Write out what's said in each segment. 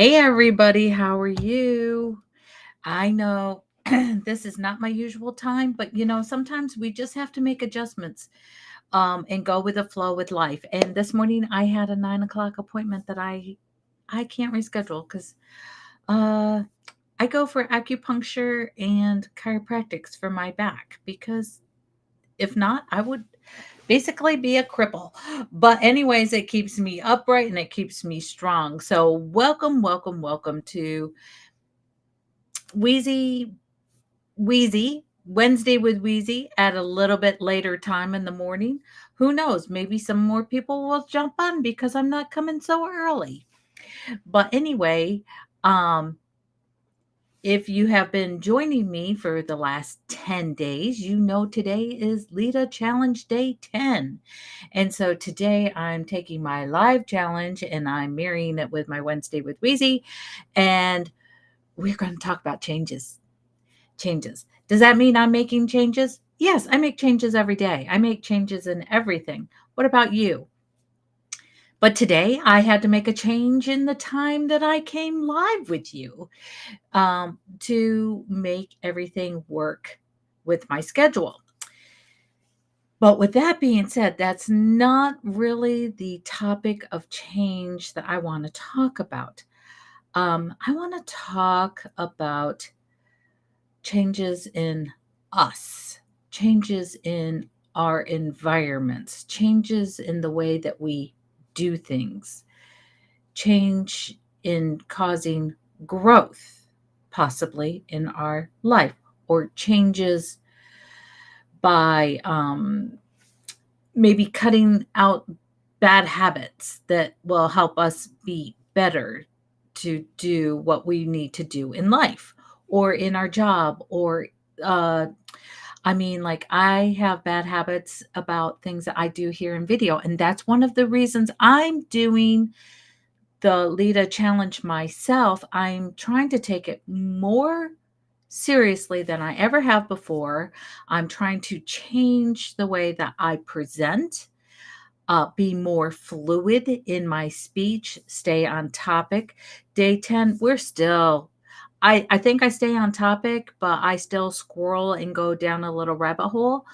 Hey, everybody, how are you? I know this is not my usual time, but sometimes we just have to make adjustments and go with the flow with life. And this morning I had a 9 o'clock appointment that I can't reschedule because uh, I go for acupuncture and chiropractics for my back because if not, I would basically be a cripple. But, anyways, it keeps me upright and it keeps me strong. So, welcome, welcome, welcome to Weezy Wednesday with Weezy at a little bit later time in the morning. Who knows? Maybe some more people will jump on because I'm not coming so early. But anyway, um, if you have been joining me for the last 10 days, you know today is Lita Challenge Day 10. And so today I'm taking my live challenge and I'm marrying it with my Wednesday with Weezy. And we're going to talk about changes. Does that mean I'm making changes? Yes, I make changes every day. I make changes in everything. What about you? But today I had to make a change in the time that I came live with you to make everything work with my schedule. But with that being said, that's not really the topic of change that I want to talk about. I want to talk about changes in us, changes in our environments, changes in the way that we do things, change in causing growth, possibly in our life, or changes by maybe cutting out bad habits that will help us be better to do what we need to do in life or in our job or uh like I have bad habits about things that I do here in video, and that's one of the reasons I'm doing the Lita challenge myself. I'm trying to take it more seriously than I ever have before. I'm trying to change the way that I present, be more fluid in my speech, stay on topic. Day 10, we're still, I think I stay on topic, but I still squirrel and go down a little rabbit hole.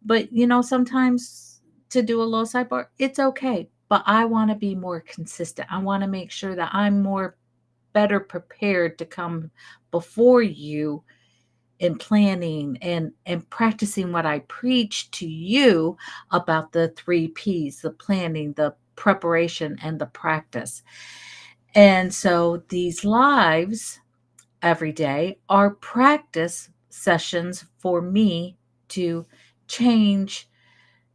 But, sometimes to do a little sidebar, it's okay. But I want to be more consistent. I want to make sure that I'm more better prepared to come before you in planning and practicing what I preach to you about the 3 Ps, the planning, the preparation, and the practice. And so these lives every day are practice sessions for me to change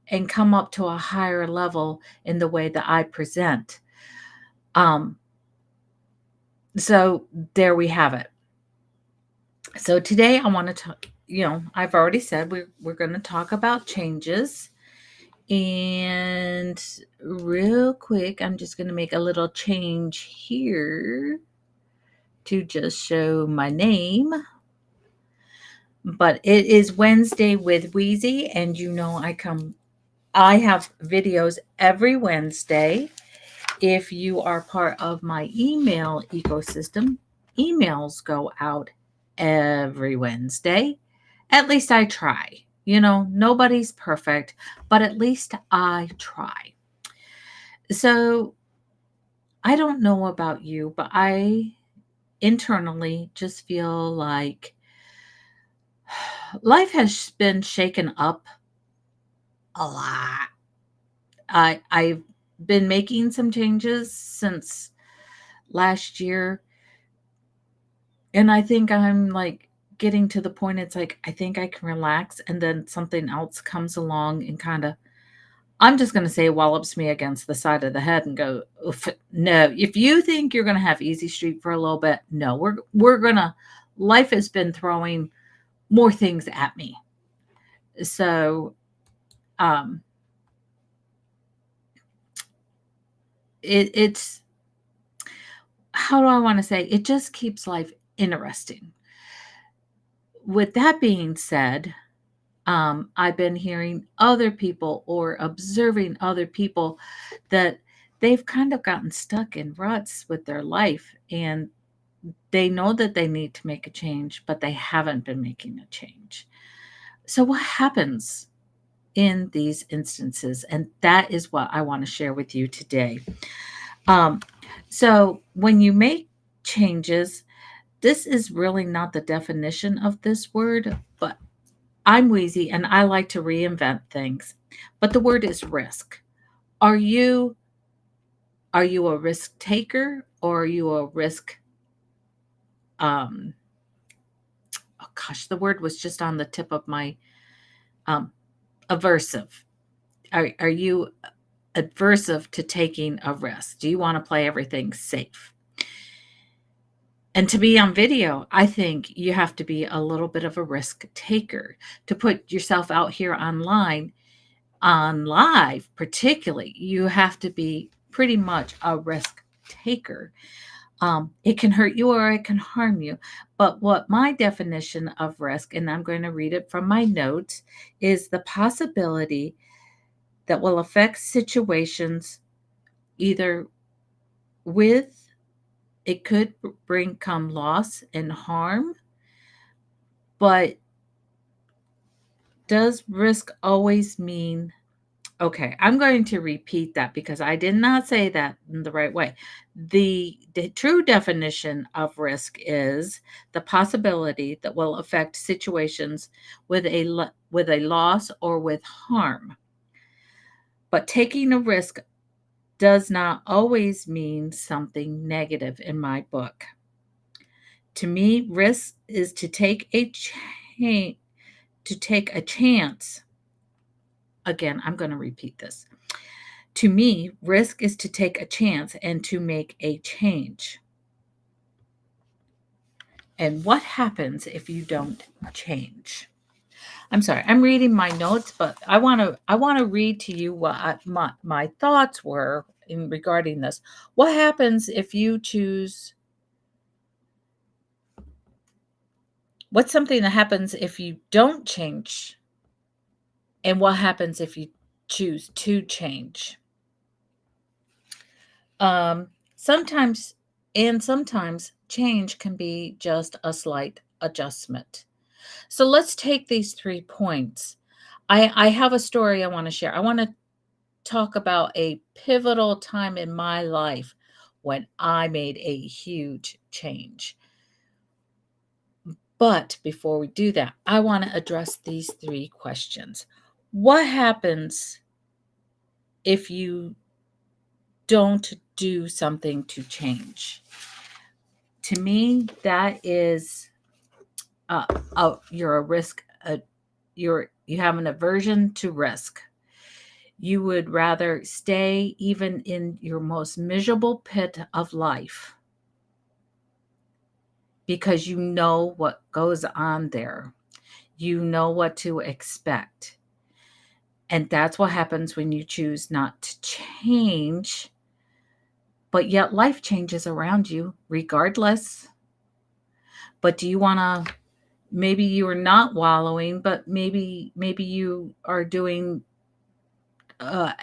and come up to a higher level in the way that I present. Um, so there we have it. So today I want to talk, I've already said we're going to talk about changes. And real quick, I'm just going to make a little change here to just show my name. But it is Wednesday with Weezy, and I have videos every Wednesday. If you are part of my email ecosystem, emails go out every Wednesday. At least I try. Nobody's perfect, but at least I try. So I don't know about you, but I internally just feel like life has been shaken up a lot. I've been making some changes since last year, and I think I'm like getting to the point it's like I think I can relax, and then something else comes along and kind of, I'm just going to say, wallops me against the side of the head and go, "Oof, no, if you think you're going to have easy street for a little bit, no, we're going to, life has been throwing more things at me." So, um, it's, how do I want to say, it just keeps life interesting. With that being said, I've been hearing other people or observing other people that they've kind of gotten stuck in ruts with their life, and they know that they need to make a change, but they haven't been making a change. So, what happens in these instances? And that is what I want to share with you today. Um, so, when you make changes, this is really not the definition of this word, but I'm Weezy and I like to reinvent things. But the word is risk. Are you are you a risk taker or are you a risk um oh gosh, the word was just on the tip of my um aversive. Are you adversive to taking a risk? Do you want to play everything safe? And to be on video, I think you have to be a little bit of a risk taker to put yourself out here online, on live, particularly. You have to be pretty much a risk taker. It can hurt you or it can harm you. But what my definition of risk, and I'm going to read it from my notes, is the possibility that will affect situations either with it could bring come loss and harm, but does risk always mean okay, I'm going to repeat that because I did not say that in the right way. The true definition of risk is the possibility that will affect situations with with a loss or with harm. But taking a risk does not always mean something negative in my book. To me, risk is to take a chance. Again, I'm going to repeat this. To me, risk is to take a chance and to make a change. And what happens if you don't change? I'm sorry, I'm reading my notes, but I want to read to you what my thoughts were in regarding this. What happens if you choose what's something that happens if you don't change? And what happens if you choose to change? Sometimes sometimes change can be just a slight adjustment. So let's take these 3 points. I have a story I want to share. I want to talk about a pivotal time in my life when I made a huge change. But before we do that, I want to address these 3 questions. What happens if you don't do something to change? To me, that is you're a risk. You have an aversion to risk. You would rather stay even in your most miserable pit of life because you know what goes on there. You know what to expect. And that's what happens when you choose not to change, but yet life changes around you regardless. But do you want to maybe you are not wallowing, but maybe you are doing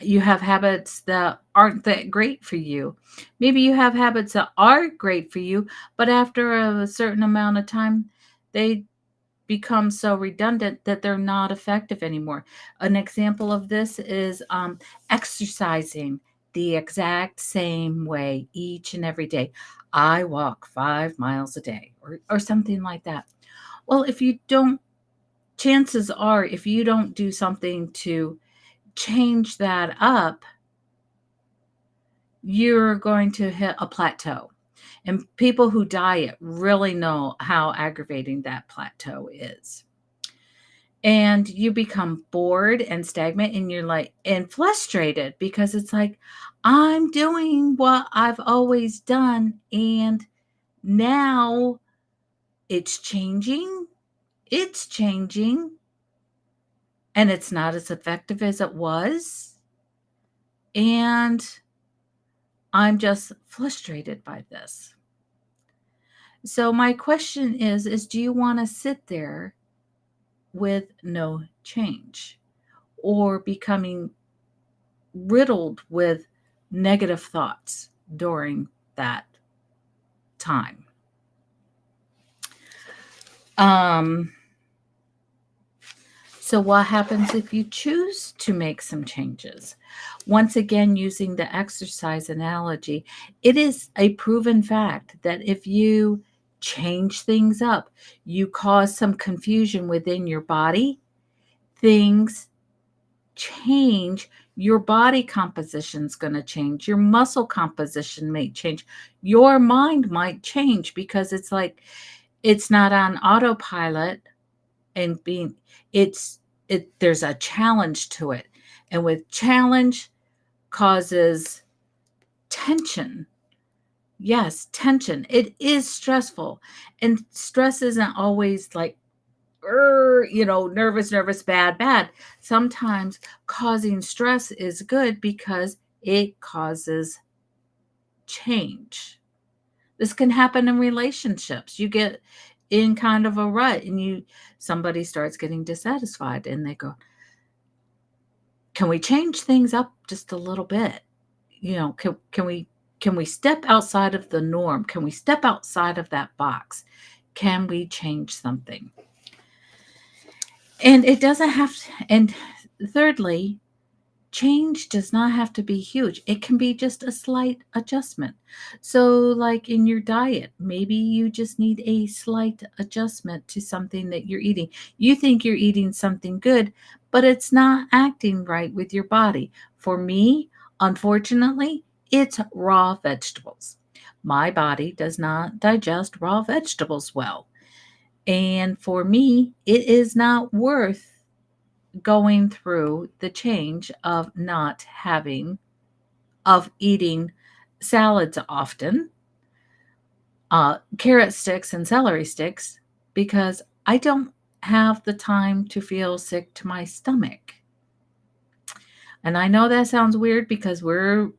you have habits that aren't that great for you. Maybe you have habits that are great for you, but after a certain amount of time, they become so redundant that they're not effective anymore. An example of this is exercising the exact same way each and every day. I walk 5 miles a day or something like that. Well, if you don't, chances are, if you don't do something to change that up, you're going to hit a plateau. And people who diet really know how aggravating that plateau is. And you become bored and stagnant and you're like, and frustrated because it's like, I'm doing what I've always done. And now it's changing. It's changing. And it's not as effective as it was. And I'm just frustrated by this. So my question is do you want to sit there with no change or becoming riddled with negative thoughts during that time. Um, so, what happens if you choose to make some changes? Once again, using the exercise analogy, it is a proven fact that if you change things up, you cause some confusion within your body, things change. Your body composition is going to change. Your muscle composition may change. Your mind might change because it's like it's not on autopilot and being it's there's a challenge to it. And with challenge causes tension. Yes, tension. It is stressful. And stress isn't always like nervous, nervous, bad, bad. Sometimes causing stress is good because it causes change. This can happen in relationships. You get in kind of a rut and somebody starts getting dissatisfied and they go, "Can we change things up just a little bit? Can we step outside of the norm? Can we step outside of that box? Can we change something?" And it doesn't have to, and thirdly, change does not have to be huge. It can be just a slight adjustment. So, like in your diet, maybe you just need a slight adjustment to something that you're eating. You think you're eating something good, but it's not acting right with your body. For me, unfortunately, it's raw vegetables. My body does not digest raw vegetables well. And for me, it is not worth going through the change of not having, of eating salads often, carrot sticks and celery sticks, because I don't have the time to feel sick to my stomach. And I know that sounds weird because we're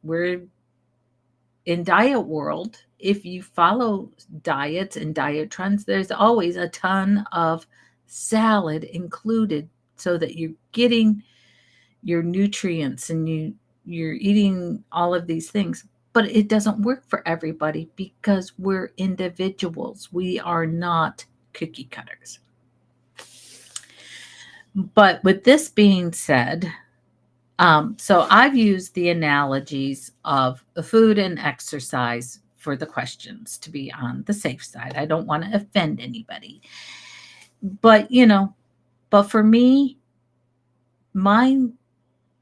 in diet world. If you follow diets and diet trends, there's always a ton of salad included so that you're getting your nutrients and you're eating all of these things. But it doesn't work for everybody because we're individuals. We are not cookie cutters. But with this being said, so I've used the analogies of food and exercise for the questions to be on the safe side. I don't want to offend anybody. But, but for me, mind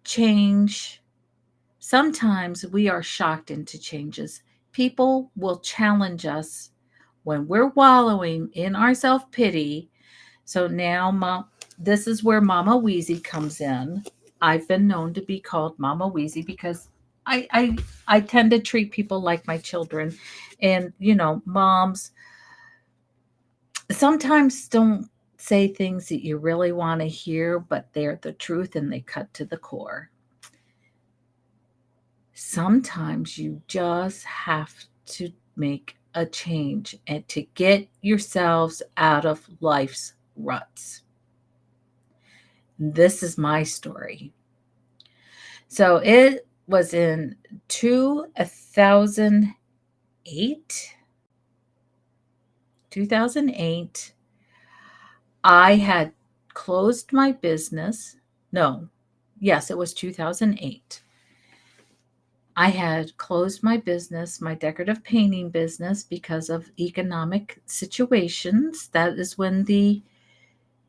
change, sometimes we are shocked into changes. People will challenge us when we're wallowing in our self pity. So now, this is where Mama Weezy comes in. I've been known to be called Mama Weezy because I tend to treat people like my children, and moms sometimes don't say things that you really want to hear, but they're the truth and they cut to the core. Sometimes you just have to make a change and to get yourselves out of life's ruts. This is my story. So it was in 2008. 2008. I had closed my business. No, yes, it was 2008. I had closed my business, my decorative painting business, because of economic situations. That is when the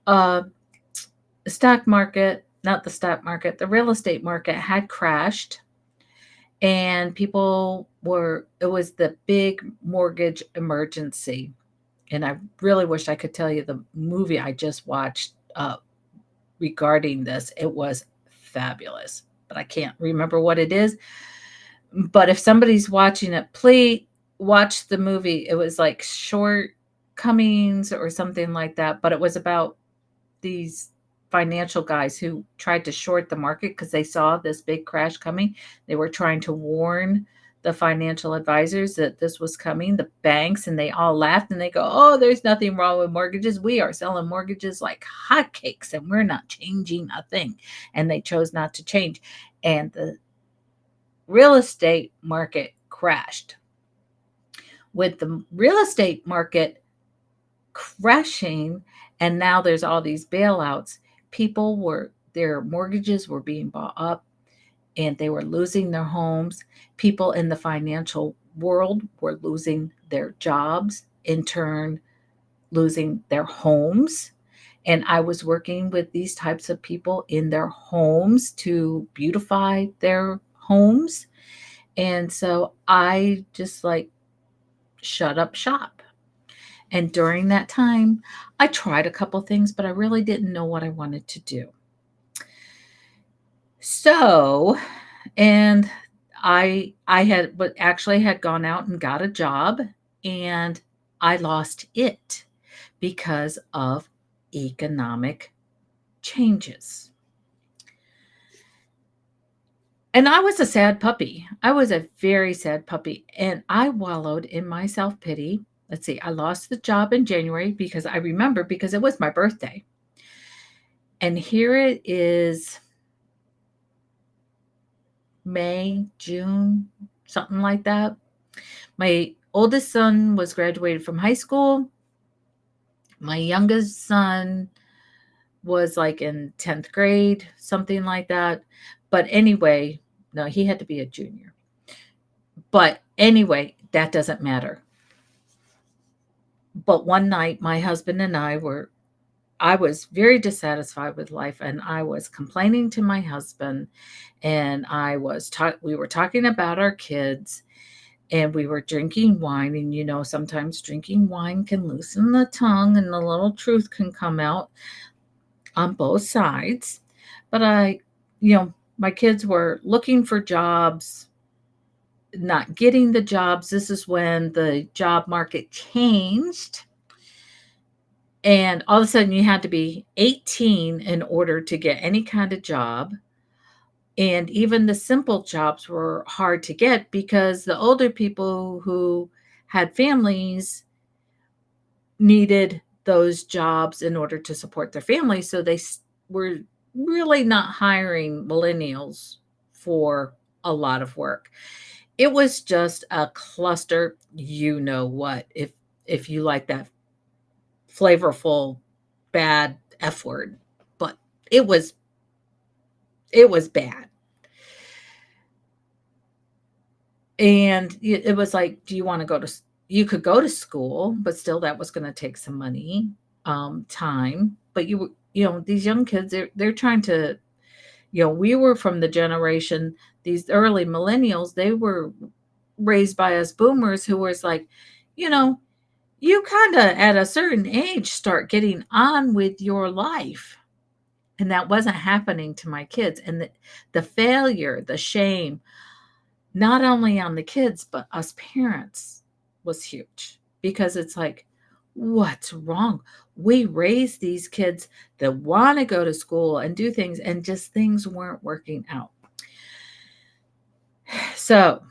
uh, stock market, not the stock market, the real estate market had crashed. And it was the big mortgage emergency. And I really wish I could tell you the movie I just watched regarding this. It was fabulous, but I can't remember what it is. But if somebody's watching it, please watch the movie. It was like Shortcomings or something like that, but it was about these financial guys who tried to short the market because they saw this big crash coming. They were trying to warn the financial advisors that this was coming, the banks, and they all laughed and they go, "Oh, there's nothing wrong with mortgages. We are selling mortgages like hotcakes and we're not changing a thing." And they chose not to change. And real estate market crashed. With the real estate market crashing, and now there's all these bailouts, people were their mortgages were being bought up and they were losing their homes. People in the financial world were losing their jobs, in turn losing their homes. And I was working with these types of people in their homes to beautify their homes. And so I just like shut up shop. And during that time, I tried a couple things, but I really didn't know what I wanted to do. So, and I had but actually had gone out and got a job, and I lost it because of economic changes. And I was a sad puppy. I was a very sad puppy, and I wallowed in my self-pity. Let's see, I lost the job in January because I remember because it was my birthday. And here it is May, June, something like that. My oldest son was graduated from high school. My youngest son was like in 10th grade, something like that. But anyway, no, he had to be a junior. But anyway, that doesn't matter. But one night, my husband and I was very dissatisfied with life, and I was complaining to my husband, and we were talking about our kids, and we were drinking wine. And sometimes drinking wine can loosen the tongue and the little truth can come out on both sides. But my kids were looking for jobs, not getting the jobs. This is when the job market changed. And all of a sudden, you had to be 18 in order to get any kind of job. And even the simple jobs were hard to get because the older people who had families needed those jobs in order to support their families. So they were really not hiring millennials for a lot of work. It was just a cluster, you know what, if you like that flavorful bad F word, but it was it was bad. And it was like, do you want to you could go to school, but still that was going to take some money, time. But these young kids, they're trying to, we were from the generation, these early millennials, they were raised by us boomers who was like, you know, you kind of at a certain age start getting on with your life. And that wasn't happening to my kids. And the failure, the shame, not only on the kids, but us parents was huge because it's like, what's wrong? We raised these kids that want to go to school and do things, and just things weren't working out. So,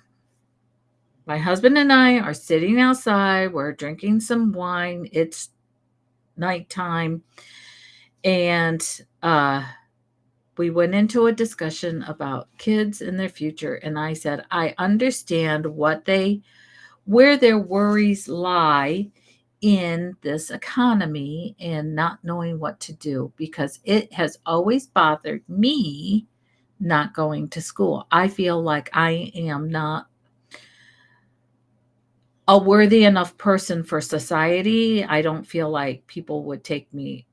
my husband and I are sitting outside. We're drinking some wine. It's nighttime. And we went into a discussion about kids and their future. And I said, I understand where their worries lie in this economy and not knowing what to do, because it has always bothered me not going to school. I feel like I am not a worthy enough person for society. I don't feel like people would take me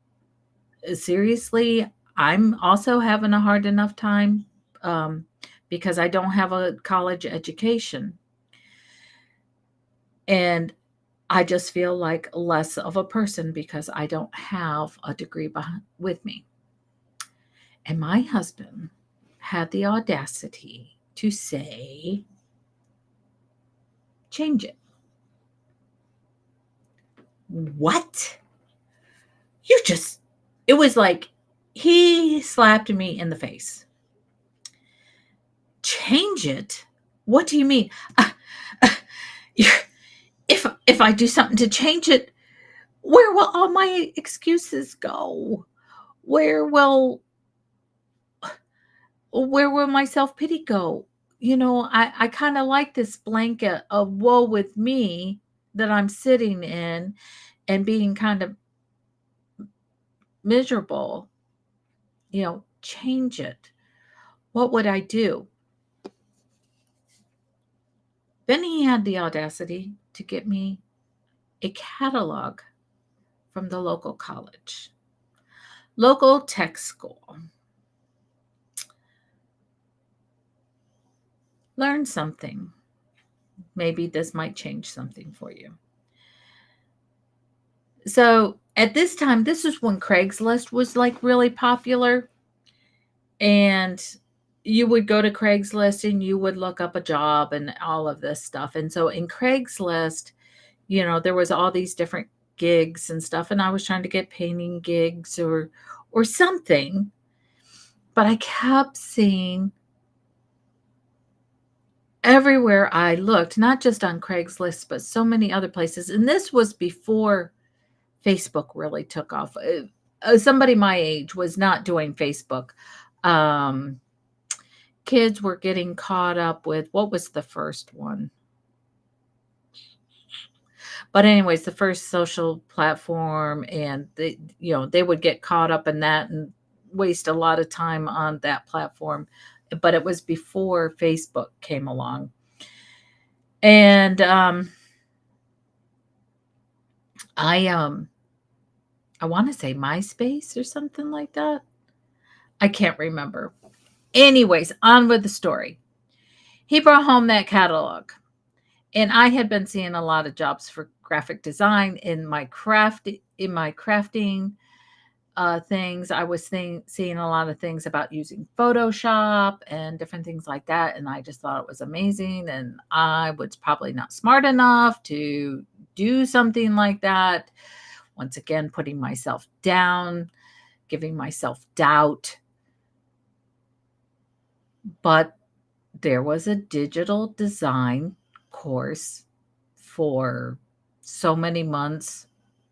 seriously. I'm also having a hard enough time because I don't have a college education. And I just feel like less of a person because I don't have a degree with me. And my husband had the audacity to say, change it. What? It was like he slapped me in the face. Change it? What do you mean? Uh, if I do something to change it, where will all my excuses go? Where will my self-pity go? I kind of like this blanket of woe with me that I'm sitting in and being kind of miserable, change it. What would I do? Then he had the audacity to get me a catalog from the local college, local tech school. Learn something. Maybe this might change something for you. So at this time, this is when Craigslist was like really popular. And you would go to Craigslist and you would look up a job and all of this stuff. And so in Craigslist, there was all these different gigs and stuff. And I was trying to get painting gigs or something. But I kept seeing everywhere I looked, not just on Craigslist, but so many other places. And this was before Facebook really took off. Somebody my age was not doing Facebook. Um, Kids were getting caught up with what was the first one? But anyways, the first social platform, and they would get caught up in that and waste a lot of time on that platform. But it was before Facebook came along. And I I want to say MySpace or something like that. I can't remember. Anyways, on with the story. He brought home that catalog. And I had been seeing a lot of jobs for graphic design in my crafting things. I was seeing a lot of things about using Photoshop and different things like that. And I just thought it was amazing. And I was probably not smart enough to do something like that. Once again, putting myself down, giving myself doubt. But there was a digital design course for so many months,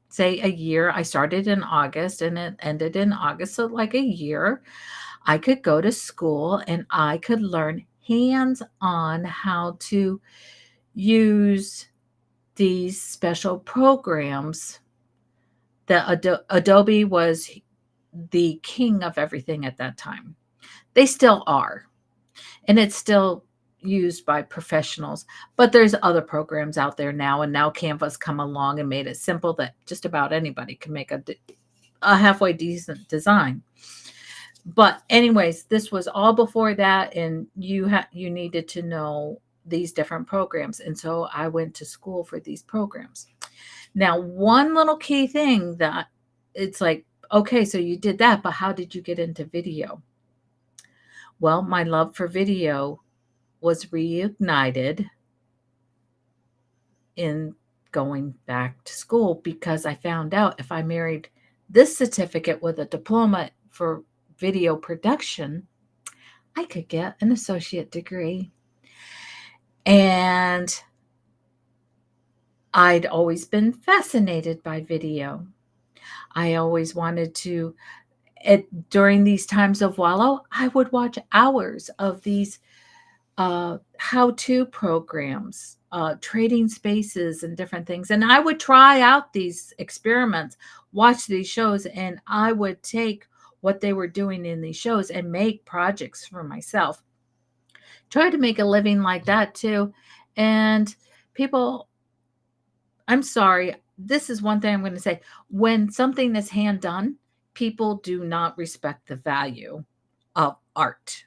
say a year. I started in August and it ended in August. So, like a year, I could go to school and I could learn hands on how to use these special programs that Adobe was the king of everything at that time. They still are. And it's still used by professionals, but there's other programs out there now, and now Canva's come along and made it simple that just about anybody can make a halfway decent design. But anyways, this was all before that, and you needed to know these different programs, and so I went to school for these programs. Now, one little key thing that it's like, okay, so you did that, but how did you get into video? Well, my love for video was reignited in going back to school because I found out if I married this certificate with a diploma for video production, I could get an associate degree. And I'd always been fascinated by video. I always wanted to, during these times of wallow, I would watch hours of these how-to programs, trading spaces and different things. And I would try out these experiments, watch these shows, and I would take what they were doing in these shows and make projects for myself. Try to make a living like that too. And people, I'm sorry, this is one thing I'm going to say. When something is hand done, people do not respect the value of art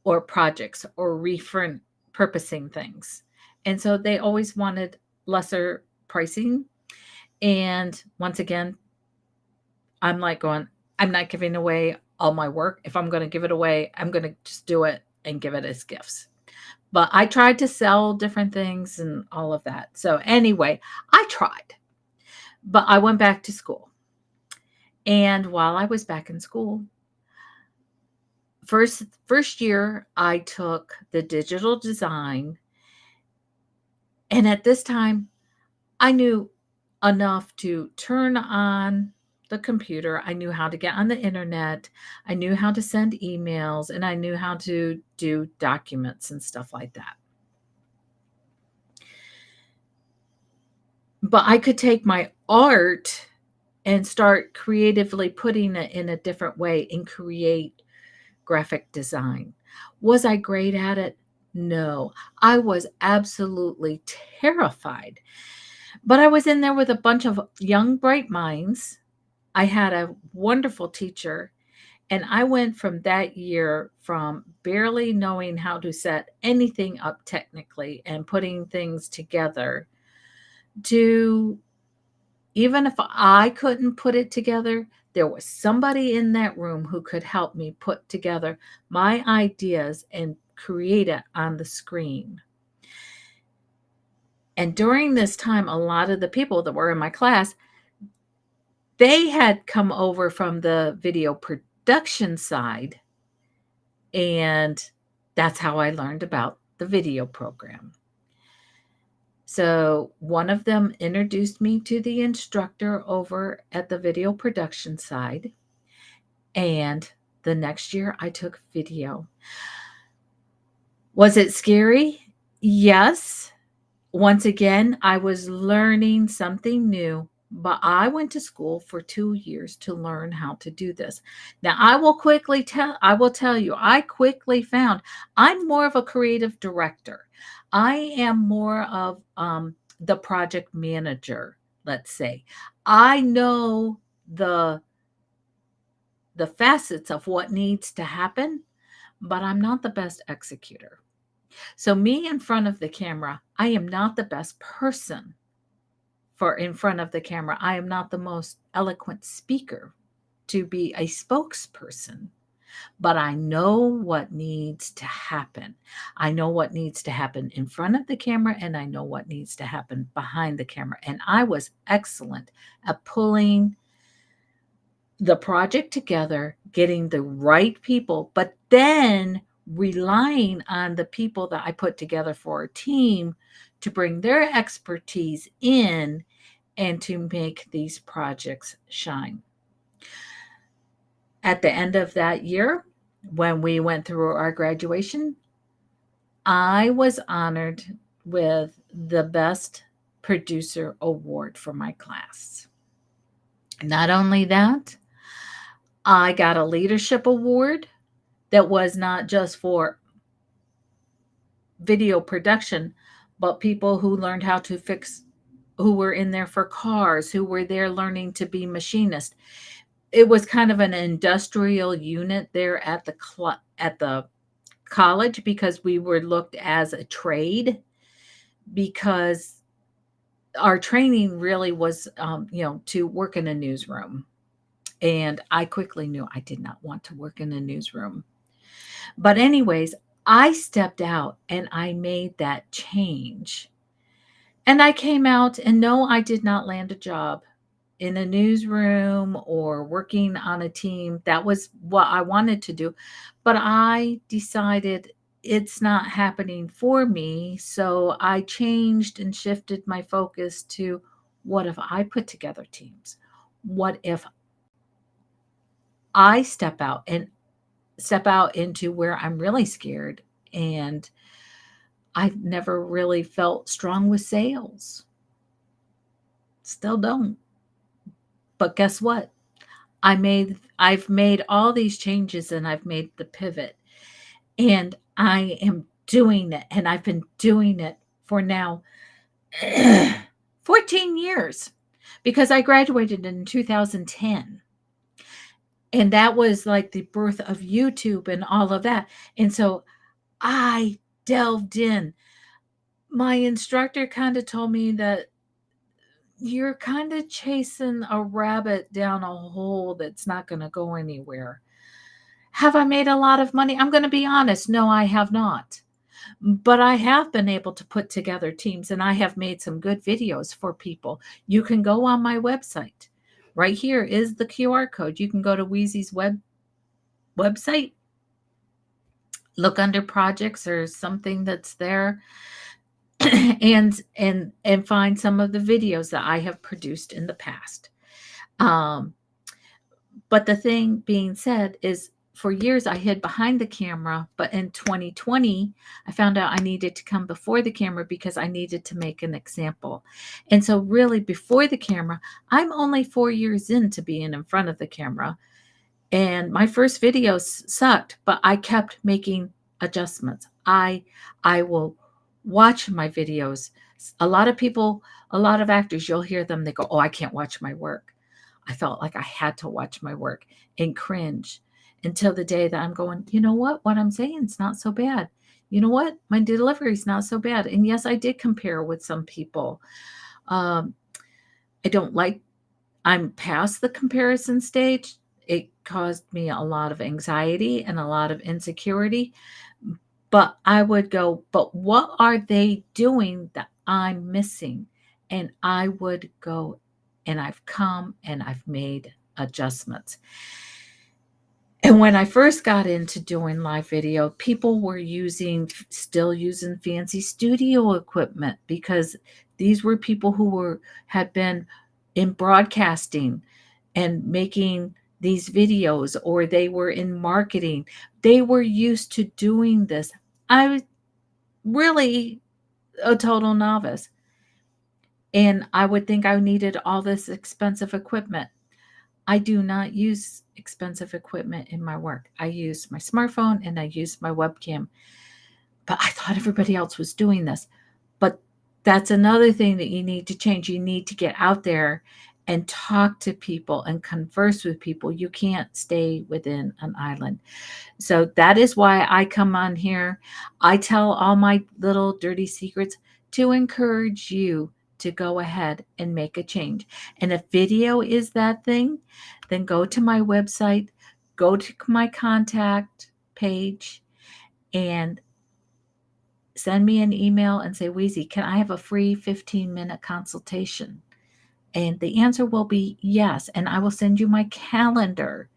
or projects or repurposing things. And so they always wanted lesser pricing. And once again, I'm like going, I'm not giving away all my work. If I'm going to give it away, I'm going to just do it and give it as gifts. But I tried to sell different things and all of that. So anyway, I tried, but I went back to school. And while I was back in school, first year I took the digital design, and at this time I knew enough to turn on the computer. I knew how to get on the internet. I knew how to send emails, and I knew how to do documents and stuff like that. But I could take my art and start creatively putting it in a different way and create graphic design. Was I great at it? No. I was absolutely terrified. But I was in there with a bunch of young, bright minds. I had a wonderful teacher, and I went from that year from barely knowing how to set anything up technically and putting things together to, even if I couldn't put it together, there was somebody in that room who could help me put together my ideas and create it on the screen. And during this time, a lot of the people that were in my class, they had come over from the video production side, and that's how I learned about the video program. So one of them introduced me to the instructor over at the video production side, and the next year I took video. Was it scary? Yes. Once again, I was learning something new, but I went to school for 2 years to learn how to do this. Now, I will tell you, I quickly found I'm more of a creative director. I am more of the project manager, let's say. I know the facets of what needs to happen, but I'm not the best executor. So me in front of the camera, I am not the best person for in front of the camera. I am not the most eloquent speaker to be a spokesperson, but I know what needs to happen. I know what needs to happen in front of the camera, and I know what needs to happen behind the camera. And I was excellent at pulling the project together, getting the right people, but then relying on the people that I put together for a team to bring their expertise in and to make these projects shine. At the end of that year, when we went through our graduation, I was honored with the Best Producer Award for my class. Not only that, I got a leadership award that was not just for video production, but people who learned how to fix, who were in there for cars, who were there learning to be machinists. It was kind of an industrial unit there at the college, because we were looked as a trade, because our training really was, to work in a newsroom. And I quickly knew I did not want to work in a newsroom. But anyways, I stepped out and I made that change. And I came out, and no, I did not land a job in a newsroom or working on a team. That was what I wanted to do. But I decided it's not happening for me. So I changed and shifted my focus to, what if I put together teams? What if I step out into where I'm really scared, and I've never really felt strong with sales. Still don't. But guess what? I've made all these changes, and I've made the pivot, and I am doing it, and I've been doing it for now 14 years, because I graduated in 2010. And that was like the birth of YouTube and all of that. And so I delved in. My instructor kind of told me that you're kind of chasing a rabbit down a hole that's not going to go anywhere. Have I made a lot of money? I'm going to be honest. No, I have not. But I have been able to put together teams, and I have made some good videos for people. You can go on my website. Right here is the QR code. You can go to Weezy's website, look under projects or something that's there, and find some of the videos that I have produced in the past. But the thing being said is, for years I hid behind the camera, but in 2020, I found out I needed to come before the camera because I needed to make an example. And so, really, before the camera, I'm only 4 years into being in front of the camera. And my first videos sucked, but I kept making adjustments. I will watch my videos. A lot of people, a lot of actors, you'll hear them, they go, "Oh, I can't watch my work." I felt like I had to watch my work and cringe until the day that I'm going, you know what I'm saying is not so bad. You know what? My delivery is not so bad. And yes, I did compare with some people. Um, I don't like, I'm past the comparison stage. It caused me a lot of anxiety and a lot of insecurity. But I would go, but what are they doing that I'm missing? And I would go, and I've come and I've made adjustments. And when I first got into doing live video, people were still using fancy studio equipment because these were people who had been in broadcasting and making these videos, or they were in marketing. They were used to doing this. I was really a total novice, and I would think I needed all this expensive equipment. I do not use expensive equipment in my work. I use my smartphone and I use my webcam. But I thought everybody else was doing this. But that's another thing that you need to change. You need to get out there and talk to people and converse with people. You can't stay within an island. So that is why I come on here. I tell all my little dirty secrets to encourage you to go ahead and make a change. And if video is that thing, then go to my website, go to my contact page, and send me an email and say, Weezy, can I have a free 15-minute consultation? And the answer will be yes. And I will send you my calendar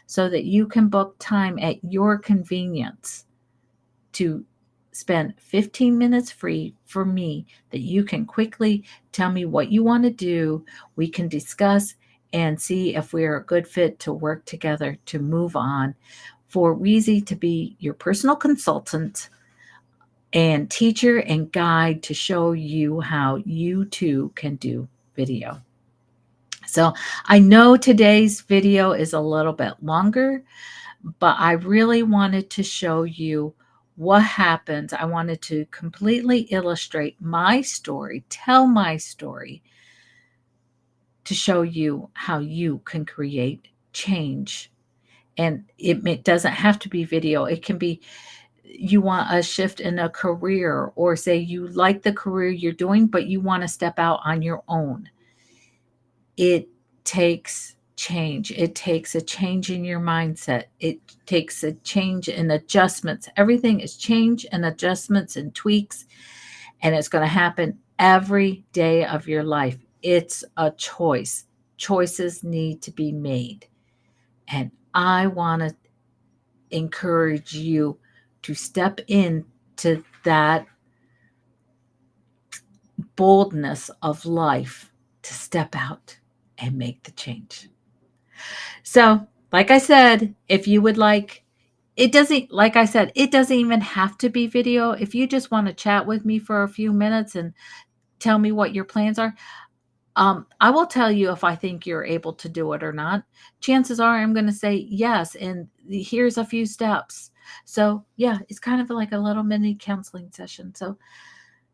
so that you can book time at your convenience to spend 15 minutes free for me, that you can quickly tell me what you want to do. We can discuss and see if we're a good fit to work together to move on, for Weezy to be your personal consultant and teacher and guide to show you how you too can do video. So I know today's video is a little bit longer, but I really wanted to show you what happens. I wanted to completely illustrate my story, tell my story, to show you how you can create change. And it doesn't have to be video. It can be, you want a shift in a career, or say you like the career you're doing, but you want to step out on your own. It takes change. It takes a change in your mindset. It takes a change in adjustments. Everything is change and adjustments and tweaks, and it's going to happen every day of your life. It's a choice. Choices need to be made. And I want to encourage you to step into that boldness of life, to step out and make the change. So, like I said, if you would like, it doesn't, like I said, it doesn't even have to be video. If you just want to chat with me for a few minutes and tell me what your plans are, I will tell you if I think you're able to do it or not. Chances are I'm going to say yes, and here's a few steps. So, yeah, it's kind of like a little mini counseling session. So,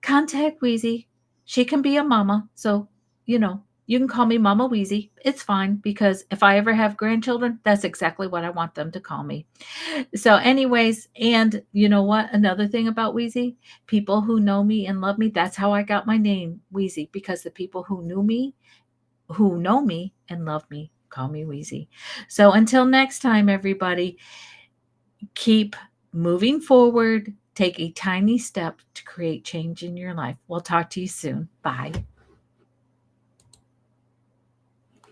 contact Weezy. She can be a mama. So, you can call me Mama Weezy. It's fine, because if I ever have grandchildren, that's exactly what I want them to call me. So, anyways, and you know what? Another thing about Weezy, people who know me and love me, that's how I got my name, Weezy, because the people who know me and love me, call me Weezy. So, until next time, everybody, keep moving forward. Take a tiny step to create change in your life. We'll talk to you soon. Bye.